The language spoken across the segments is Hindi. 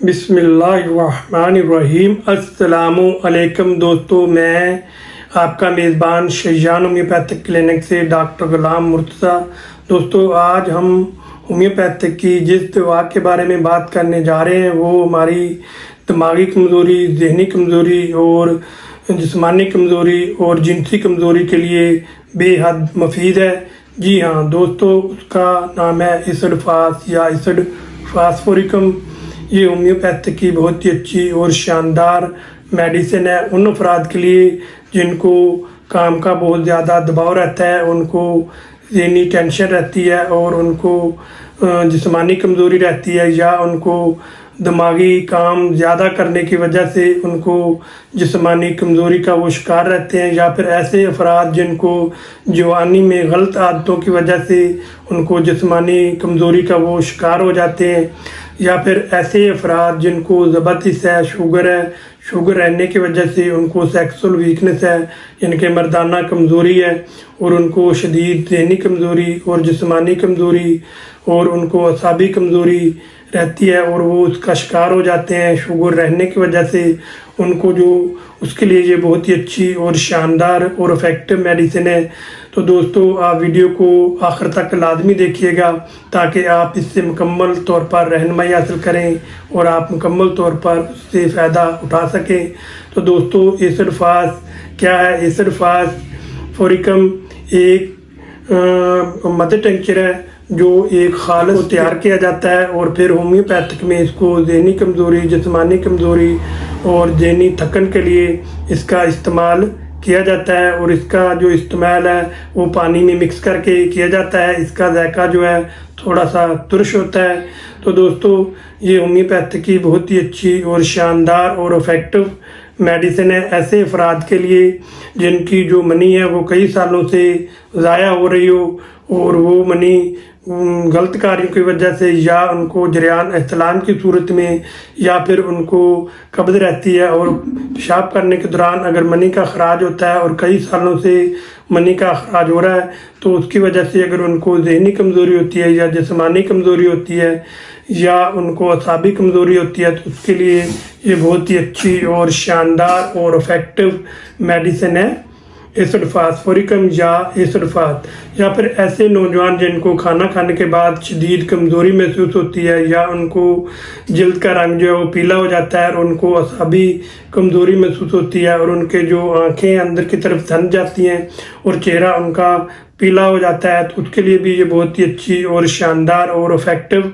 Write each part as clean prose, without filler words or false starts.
बिस्मिल्लाहिर्रहमानिर्रहीम। अस्सलामु अलैकुम दोस्तों, मैं आपका मेज़बान शैजान होम्योपैथिक क्लिनिक से डॉक्टर गुलाम मुर्तज़ा। दोस्तों, आज हम होम्योपैथिक की जिस दवा के बारे में बात करने जा रहे हैं वो हमारी दिमागी कमज़ोरी, ज़हनी कमज़ोरी और जिस्मानी कमज़ोरी और जिनसी कमज़ोरी के लिए बेहद मुफीद है। जी हाँ दोस्तों, उसका नाम है इसडफास या इसड फास्फोरिकम। ये होम्योपैथिक की बहुत ही अच्छी और शानदार मेडिसिन है उन अफराद के लिए जिनको काम का बहुत ज़्यादा दबाव रहता है, उनको ज़हनी टेंशन रहती है और उनको जिस्मानी कमज़ोरी रहती है, या उनको दिमागी काम ज़्यादा करने की वजह से उनको जिस्मानी कमज़ोरी का वो शिकार रहते हैं, या फिर ऐसे अफराद जिनको जवानी में गलत आदतों की वजह से उनको जिस्मानी कमज़ोरी का वो शिकार हो जाते हैं, या फिर ऐसे अफराद जिनको ज़बरदस्त है, शुगर रहने की वजह से उनको सेक्सुअल वीकनेस है, यानी मर्दाना कमज़ोरी है, और उनको शदीद ज़हनी कमज़ोरी और जिस्मानी कमज़ोरी और उनको असाबी कमज़ोरी रहती है और वो उसका शिकार हो जाते हैं शुगर रहने की वजह से। उनको जो उसके लिए ये बहुत ही अच्छी और शानदार और इफ़ेक्टिव मेडिसिन है। तो दोस्तों, आप वीडियो को आखिर तक लाजमी देखिएगा ताकि आप इससे मुकम्मल तौर पर रहनुमाई हासिल करें और आप मुकम्मल तौर पर उससे फ़ायदा उठा सकें। तो दोस्तों, इसडफास क्या है? इसडफास फोरिकम एक मदर टिंचर है जो एक खालिस तैयार किया जाता है और फिर होम्योपैथिक में इसको ज़हनी कमज़ोरी, जिस्मानी कमज़ोरी और ज़हनी थकन के लिए इसका इस्तेमाल किया जाता है। और इसका जो इस्तेमाल है वो पानी में मिक्स करके किया जाता है। इसका जायका जो है थोड़ा सा तुरश होता है। तो दोस्तों, ये होम्योपैथिक की बहुत ही अच्छी और शानदार और इफ़ेक्टिव मेडिसिन है ऐसे अफराद के लिए जिनकी जो मनी है वो कई सालों से ज़ाया हो रही हो और वो मनी गलत कार्यों की वजह से, या उनको जरियान इस्तिलाम की सूरत में, या फिर उनको कब्ज़ रहती है और पेशाब करने के दौरान अगर मनी का अखराज होता है और कई सालों से मनी का अखराज हो रहा है, तो उसकी वजह से अगर उनको ज़हनी कमज़ोरी होती है या जिस्मानी कमज़ोरी होती है या उनको असाबी कमज़ोरी होती है, तो उसके लिए ये बहुत ही अच्छी और शानदार और इफ़ेक्टिव मेडिसिन है इसडफास फोरिकम या इसडफास। या फिर ऐसे नौजवान जिनको खाना खाने के बाद शदीद कमज़ोरी महसूस होती है या उनको जल्द का रंग जो है वो पीला हो जाता है और उनको असाबी कमज़ोरी महसूस होती है और उनके जो आँखें अंदर की तरफ सन जाती हैं और चेहरा उनका पीला हो जाता है, तो उसके लिए भी ये बहुत ही अच्छी और शानदार और इफ़ेक्टिव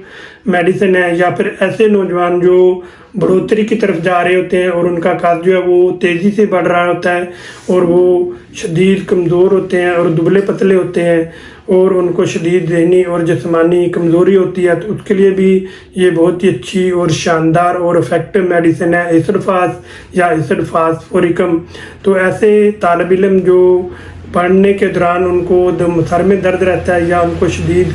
मेडिसिन है। या फिर ऐसे नौजवान जो बढ़ोतरी की तरफ जा रहे होते हैं और उनका कद जो है वो तेज़ी से बढ़ रहा होता है और वो शदीद कमज़ोर होते हैं और दुबले पतले होते हैं और उनको शदीद ज़हनी और जिस्मानी कमज़ोरी होती है, तो उसके लिए भी ये बहुत ही अच्छी और शानदार और इफ़ेक्टिव मेडिसिन है इसडफास या इसडफास फोरिकम। तो ऐसे तालिब इल्म जो पढ़ने के दौरान उनको सर में दर्द रहता है या उनको शदीद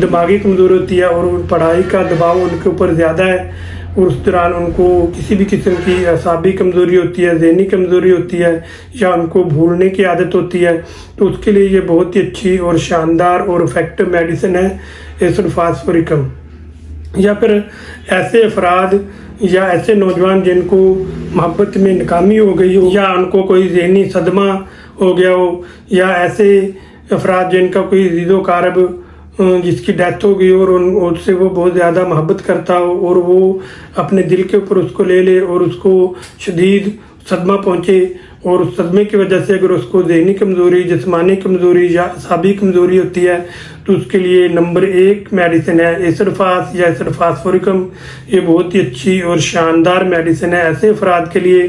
दिमागी कमज़ोरी होती है और पढ़ाई का दबाव उनके ऊपर ज़्यादा है और उस दौरान उनको किसी भी किस्म की असाबी कमज़ोरी होती है, ज़हनी कमज़ोरी होती है या उनको भूलने की आदत होती है, तो उसके लिए ये बहुत ही अच्छी और शानदार और इफ़ेक्टिव मेडिसिन है इसडफास फोरिकम। या फिर ऐसे अफराद या ऐसे नौजवान जिनको मोहब्बत में नाकामी हो गई हो या उनको कोई ज़हनी सदमा हो गया हो, या ऐसे अफराद जिनका कोई अज़ीज़ो कारब जिसकी डेथ हो गई और उससे वो बहुत ज़्यादा मोहब्बत करता हो और वो अपने दिल के ऊपर उसको ले ले और उसको शदीद सदमा पहुँचे और उस सदमे की वजह से अगर उसको ज़हनी कमज़ोरी, जिस्मानी कमज़ोरी या असाबी कमज़ोरी होती है, तो उसके लिए नंबर 1 मेडिसिन है इसडफास या इसडफास फोरिकम। ये बहुत ही अच्छी और शानदार मेडिसिन है ऐसे अफराद के लिए।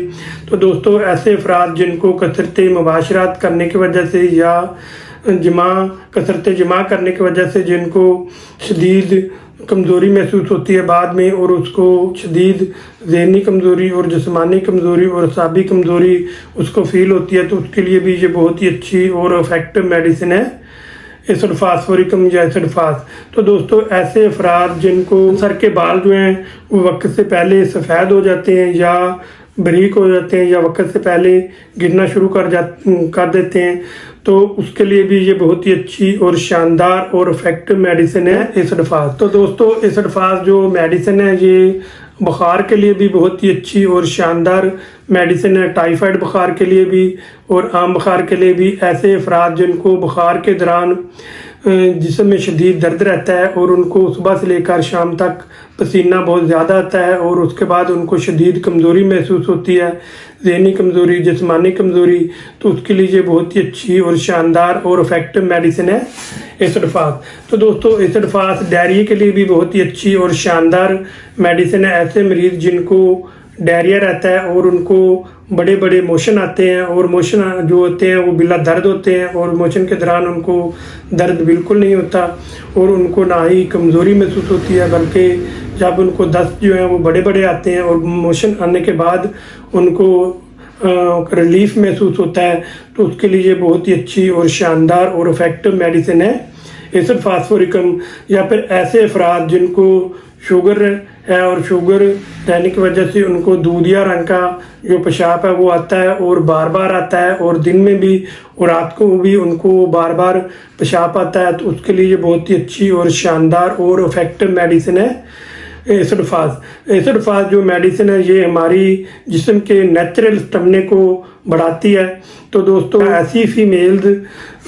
तो दोस्तों, ऐसे अफराद जिनको कसरत मुबाशरात करने की वजह से या कसरत जमा करने की वजह से जिनको शदीद कमज़ोरी महसूस होती है बाद में और उसको शदीद ज़हनी कमज़ोरी और जिस्मानी कमज़ोरी और असाबी कमज़ोरी उसको फ़ील होती है, तो उसके लिए भी ये बहुत ही अच्छी और इफ़ेक्टिव मेडिसिन है इसडफास फोरिकम या इसडफास। तो दोस्तों, ऐसे अफराद जिनको सर के बाल जो हैं वो वक्त से पहले सफ़ेद हो जाते हैं या बारीक हो जाते हैं या वक्त से पहले गिरना शुरू कर देते हैं, तो उसके लिए भी ये बहुत ही अच्छी और शानदार और इफ़ेक्टिव मेडिसिन है इसडफास। तो दोस्तों, इसडफास जो मेडिसिन है ये बुखार के लिए भी बहुत ही अच्छी और शानदार मेडिसिन है, टाइफाइड बुखार के लिए भी और आम बुखार के लिए भी। ऐसे अफराद जिनको बुखार के दौरान जिस्म में शदीद दर्द रहता है और उनको सुबह से लेकर शाम तक पसीना बहुत ज़्यादा आता है और उसके बाद उनको शदीद कमज़ोरी महसूस होती है, ज़हनी कमज़ोरी, जिस्मानी कमज़ोरी, तो उसके लिए ये बहुत ही अच्छी और शानदार और इफ़ेक्टिव मेडिसिन है एसिडोफास। तो दोस्तों एसिडोफास डायरिया के लिए भी बहुत ही अच्छी और शानदार मेडिसिन है। ऐसे मरीज़ जिनको डायरिया रहता है और उनको बड़े बड़े मोशन आते हैं और मोशन जो होते हैं वो बिला दर्द होते हैं और मोशन के दौरान उनको दर्द बिल्कुल नहीं होता और उनको ना ही कमज़ोरी महसूस होती है, बल्कि जब उनको दस्त जो है वो बड़े बड़े आते हैं और मोशन आने के बाद उनको रिलीफ महसूस होता है, तो उसके लिए ये बहुत ही अच्छी और शानदार और इफ़ेक्टिव मेडिसिन है एसिड फास्फोरिकम। या फिर ऐसे अफराद जिनको शुगर है और शुगर रहने की वजह से उनको दूधिया रंग का जो पेशाब है वो आता है और बार बार आता है और दिन में भी और रात को भी उनको बार बार पेशाब आता है, तो उसके लिए ये बहुत ही अच्छी और शानदार और इफ़ेक्टिव मेडिसिन है एसिडोफास। एसिडोफास जो मेडिसिन है ये हमारी जिस्म के नेचुरल स्टेमिना को बढ़ाती है। तो दोस्तों ऐसी फीमेल्स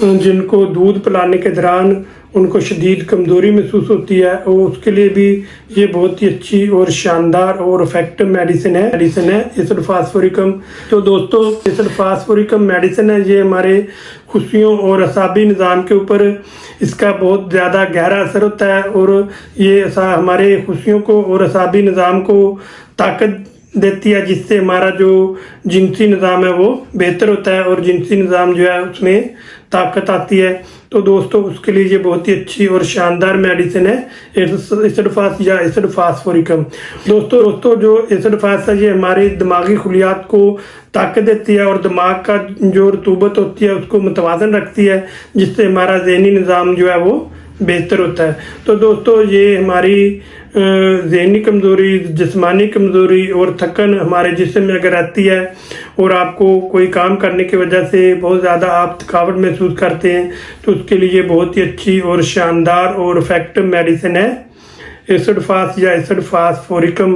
जिनको दूध पिलाने के दौरान उनको शदीद कमज़ोरी महसूस होती है और उसके लिए भी ये बहुत ही अच्छी और शानदार और इफ़ेक्टिव मेडिसिन है एसिड फास्फोरिकम। तो दोस्तों एसिड फास्फोरिकम मेडिसिन है ये हमारे खुशियों और असाबी निज़ाम के ऊपर इसका बहुत ज़्यादा गहरा असर होता है और ये हमारे खुशियों को और असाबी निज़ाम को ताकत देती है, जिससे हमारा जो जिनसी निज़ाम है वो बेहतर होता है और जिनसी निज़ाम जो है उसमें ताकत आती है। तो दोस्तों उसके लिए ये बहुत ही अच्छी और शानदार मेडिसिन है एसिडोफास या एसिड फास्फोरिकम। दोस्तों जो एसिडोफास है ये हमारे दिमागी खुलियात को ताकत देती है और दिमाग का जो रतूबत होती है उसको मुतवाज़न रखती है, जिससे हमारा ज़हनी निज़ाम जो है वो बेहतर होता है। तो दोस्तों ये हमारी ज़हनी कमज़ोरी, जिस्मानी कमज़ोरी और थकन हमारे जिस्म में अगर रहती है और आपको कोई काम करने की वजह से बहुत ज़्यादा आप थकावट महसूस करते हैं, तो उसके लिए बहुत ही अच्छी और शानदार और इफ़ेक्टिव मेडिसिन है एसिडोफास या एसिड फास्फोरिकम।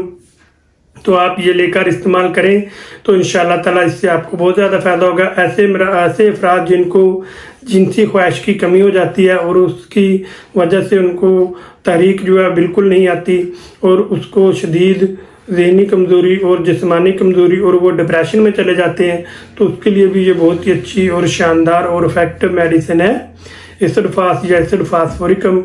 तो आप ये लेकर इस्तेमाल करें तो इंशाल्लाह ताला इससे आपको बहुत ज़्यादा फ़ायदा होगा। ऐसे अफराद जिनको जिनसी ख्वाहिश की कमी हो जाती है और उसकी वजह से उनको तहरीक जो है बिल्कुल नहीं आती और उसको शदीद ज़हनी कमज़ोरी और जिस्मानी कमज़ोरी और वो डिप्रेशन में चले जाते हैं, तो उसके लिए भी ये बहुत ही अच्छी और शानदार और इफ़ेक्टिव मेडिसिन है एसिडोफास या एसिड फास्फोरिकम।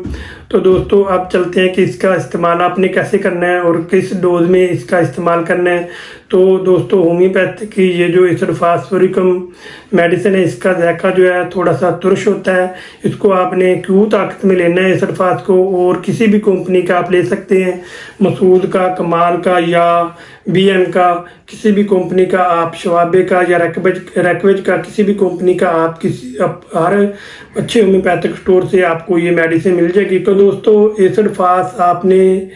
तो दोस्तों अब चलते हैं कि इसका इस्तेमाल आपने कैसे करना है और किस डोज में इसका इस्तेमाल करना है। तो दोस्तों होम्योपैथी की ये जो एसिड फास्फोरिकम मेडिसिन है इसका जायका जो है थोड़ा सा तुरश होता है। इसको आपने क्यों ताकत में लेना है एसिड फास को, और किसी भी कंपनी का आप ले सकते हैं, मसूद का, कमाल का या BM का, किसी भी कंपनी का आप, शवाबे का या रैकवेज का, किसी भी कंपनी का आप हर अच्छे होम्योपैथिक स्टोर से आपको ये मेडिसिन मिल जाएगी। तो दोस्तों एसिड फास आपने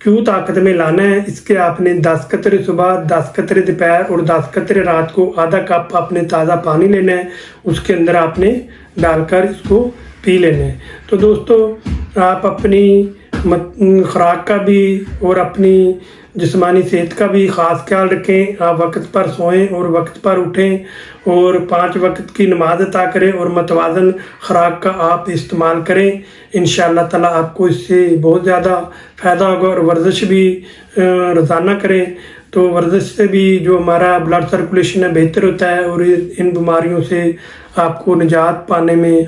क्यों ताकत में लाना है, इसके आपने 10 कतरे सुबह, 10 कतरे दोपहर और 10 कतरे रात को आधा कप आपने ताज़ा पानी लेना है, उसके अंदर आपने डालकर इसको पी लेना है। तो दोस्तों आप अपनी खुराक का भी और अपनी जिस्मानी सेहत का भी ख़ास ख्याल रखें। आप वक्त पर सोएं और वक्त पर उठें और 5 वक्त की नमाज अता करें और मतवाज़न खुराक का आप इस्तेमाल करें। इंशाअल्लाह ताला आपको इससे बहुत ज़्यादा फ़ायदा होगा। और वर्जिश भी रोज़ाना करें, तो वर्जिश से भी जो हमारा ब्लड सर्कुलेशन है बेहतर होता है और इन बीमारियों से आपको निजात पाने में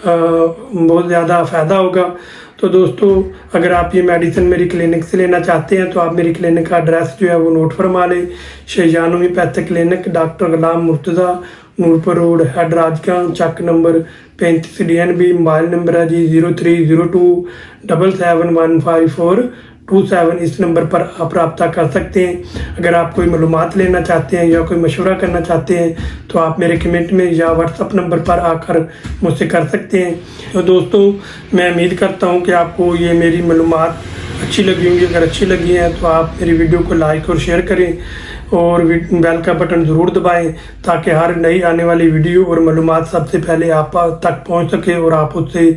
बहुत ज़्यादा फ़ायदा होगा। तो दोस्तों अगर आप ये मेडिसिन मेरी क्लिनिक से लेना चाहते हैं तो आप मेरी क्लिनिक का एड्रेस जो है वो नोट फरमा लें। शहजान होम्योपैथिक क्लिनिक, डॉक्टर गुलाम मुर्तज़ा, नूरपुर रोड, हेड राजगांव, चक नंबर 35 DNB। मोबाइल नंबर है जी 0302 771547। इस नंबर पर आप रब्ता कर सकते हैं। अगर आप कोई मालूमात लेना चाहते हैं या कोई मशवरा करना चाहते हैं तो आप मेरे कमेंट में या व्हाट्सअप नंबर पर आकर मुझसे कर सकते हैं। तो दोस्तों मैं उम्मीद करता हूं कि आपको ये मेरी मालूमात अच्छी लगी होंगी। अगर अच्छी लगी हैं तो आप मेरी वीडियो को लाइक और शेयर करें और बेल का बटन ज़रूर दबाएं ताकि हर नई आने वाली वीडियो और मालूमात सबसे पहले आप तक पहुंच सके और आप उससे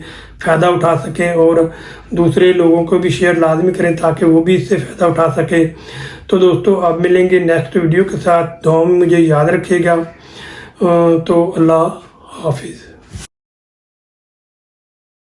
फ़ायदा उठा सकें और दूसरे लोगों को भी शेयर लाजमी करें ताकि वो भी इससे फ़ायदा उठा सके। तो दोस्तों अब मिलेंगे नेक्स्ट वीडियो के साथ। दुआ में मुझे याद रखिएगा। तो अल्लाह हाफिज़।